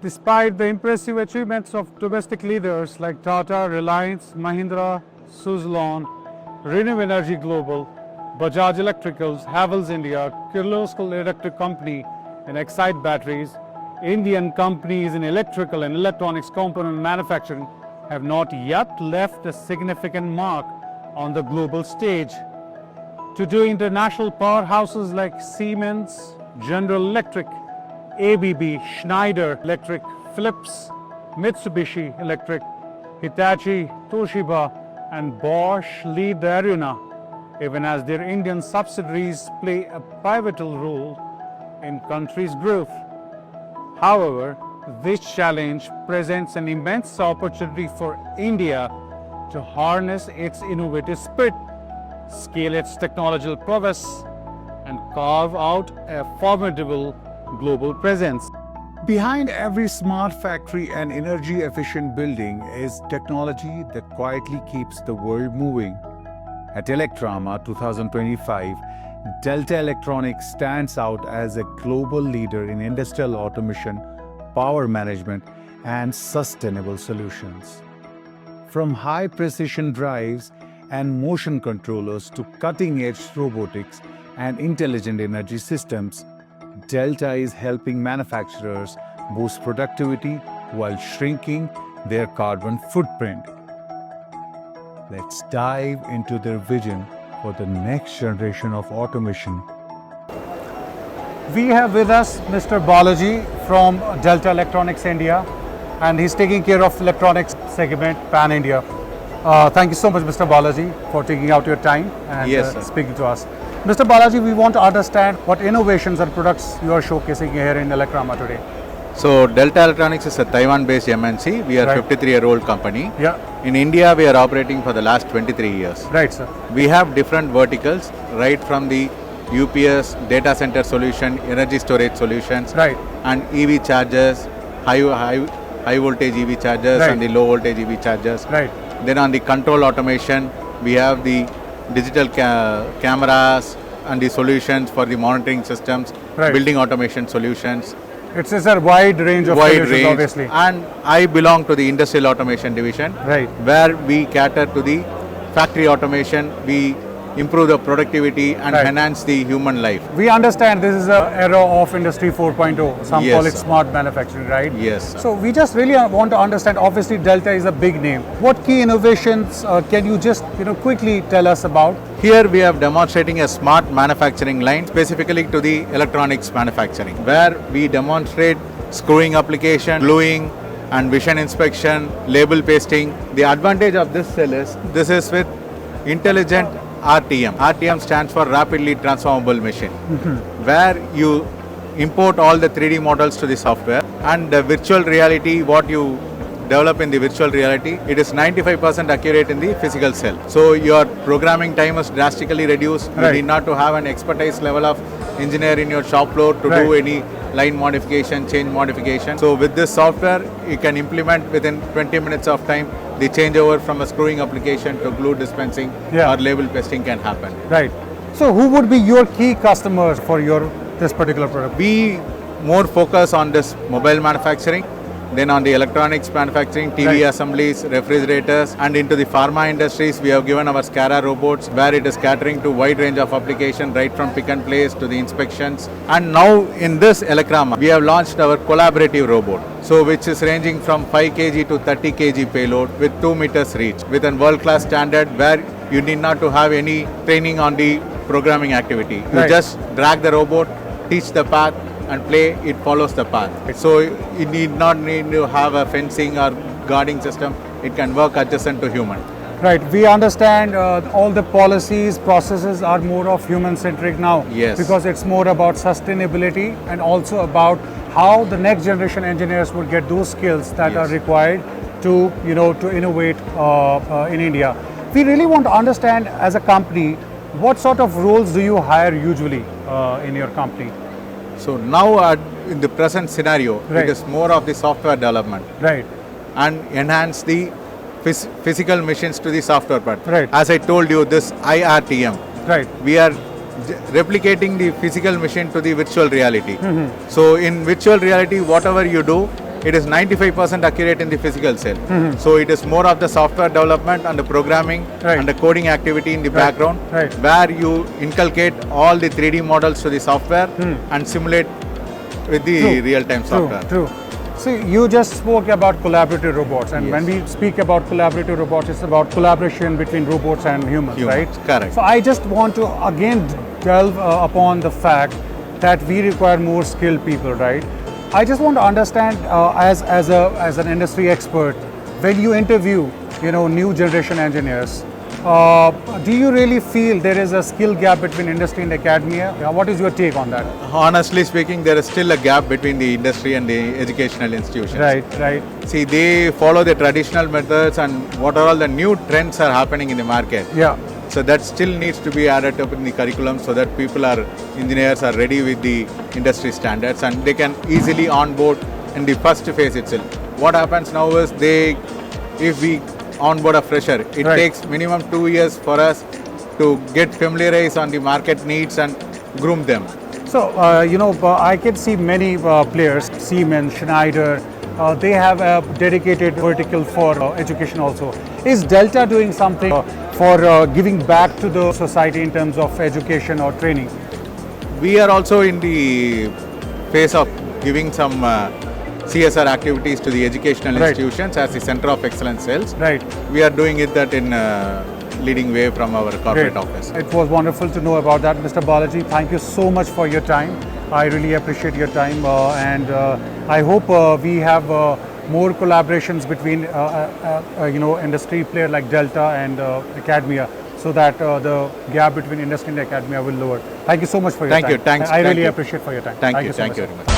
Despite the impressive achievements of domestic leaders like Tata, Reliance, Mahindra, Suzlon, Renew Energy Global, Bajaj Electricals, Havells India, Kirloskar Electric Company, and Excite Batteries, Indian companies in electrical and electronics component manufacturing have not yet left a significant mark on the global stage. Today, international powerhouses like Siemens, General Electric, ABB, Schneider Electric, Philips, Mitsubishi Electric, Hitachi, Toshiba, and Bosch lead the arena, even as their Indian subsidiaries play a pivotal role in country's growth. However, this challenge presents an immense opportunity for India to harness its innovative spirit, scale its technological prowess, and carve out a formidable global presence. Behind every smart factory and energy-efficient building is technology that quietly keeps the world moving. At ELECRAMA 2025, Delta Electronics stands out as a global leader in industrial automation, power management, and sustainable solutions. From high-precision drives and motion controllers to cutting-edge robotics and intelligent energy systems, Delta is helping manufacturers boost productivity while shrinking their carbon footprint. Let's dive into their vision for the next generation of automation. We have with us Mr. Balaji from Delta Electronics India, and he's taking care of electronics segment Pan India. Thank you so much, Mr. Balaji, for taking out your time and speaking to us. Mr. Balaji, we want to understand what innovations and products you are showcasing here in ELECRAMA today. So Delta Electronics is a Taiwan-based MNC. We are a 53-year-old company. Yeah. In India, we are operating for the last 23 years. Right, sir. We have different verticals, right from the UPS, data center solution, energy storage solutions, right, and EV chargers, high voltage EV chargers, right, and the low voltage EV chargers. Right. Then on the control automation, we have the digital cameras and the solutions for the monitoring systems, right, building automation solutions. It's a wide range of solutions, obviously. And I belong to the industrial automation division, right, where we cater to the factory automation. We improve the productivity and right, enhance the human life. We understand this is an era of Industry 4.0. Some Yes, call it sir. smart manufacturing, right? Yes, sir. So we just really want to understand, obviously Delta is a big name. What key innovations can you just quickly tell us about? Here we are demonstrating a smart manufacturing line specifically to the electronics manufacturing, where we demonstrate screwing application, gluing, and vision inspection, label pasting. The advantage of this cell is this is with intelligent RTM. RTM stands for Rapidly Transformable Machine, where you import all the 3D models to the software, and the virtual reality, what you develop in the virtual reality, it is 95% accurate in the physical cell. So your programming time is drastically reduced. Right. You need not to have an expertise level of engineer in your shop floor to Right. do any line modification, change modification. So with this software, you can implement within 20 minutes of time the changeover from a screwing application to glue dispensing or label pasting can happen. Right. So who would be your key customers for this particular product? We more focus on this mobile manufacturing, then on the electronics manufacturing, TV Right. assemblies, refrigerators, and into the pharma industries. We have given our SCARA robots, where it is catering to wide range of application, right from pick and place to the inspections. And now in this ELECRAMA, we have launched our collaborative robot, so which is ranging from 5 kg to 30 kg payload with 2 meters reach, with a world-class standard where you need not to have any training on the programming activity. You Right. just drag the robot, teach the path, and play, it follows the path. So you need not to have a fencing or guarding system. It can work adjacent to human. Right. We understand all the policies, processes are more of human-centric now. Yes. Because it's more about sustainability and also about how the next generation engineers will get those skills that are required to innovate in India. We really want to understand, as a company, what sort of roles do you hire usually in your company? So now in the present scenario, Right. it is more of the software development, Right. and enhance the physical machines to the software part. Right. As I told you, this IRTM, Right. we are replicating the physical machine to the virtual reality. So in virtual reality, whatever you do, it is 95% accurate in the physical cell. So it is more of the software development and the programming Right. and the coding activity in the background, Right. where you inculcate all the 3D models to the software and simulate with the True. real-time software. True. See, you just spoke about collaborative robots, and Yes. when we speak about collaborative robots, it's about collaboration between robots and humans, Humans, right? correct. So I just want to again delve upon the fact that we require more skilled people, right? I just want to understand as an industry expert, when you interview, new generation engineers, do you really feel there is a skill gap between industry and academia? What is your take on that? Honestly speaking, there is still a gap between the industry and the educational institutions. Right. See, they follow the traditional methods and what are all the new trends are happening in the market. Yeah. So that still needs to be added up in the curriculum so that engineers are ready with the industry standards and they can easily onboard in the first phase itself. What happens now is if we onboard a fresher, it Right. takes minimum 2 years for us to get familiarized on the market needs and groom them. So, I can see many players, Siemens, Schneider, they have a dedicated vertical for education also. Is Delta doing something for giving back to the society in terms of education or training? We are also in the phase of giving some CSR activities to the educational Right. institutions as the center of excellence cells. Right. We are doing it that in leading way from our corporate Great. office. It was wonderful to know about that, Mr. Balaji. Thank you so much for your time. I really appreciate your time, and I hope we have more collaborations between industry player like Delta and academia, so that the gap between industry and academia will lower. Thank you so much for your Thank time. you. Thanks. I Thank really you. appreciate for your time. Thank you. so Thank much, you sir. very much.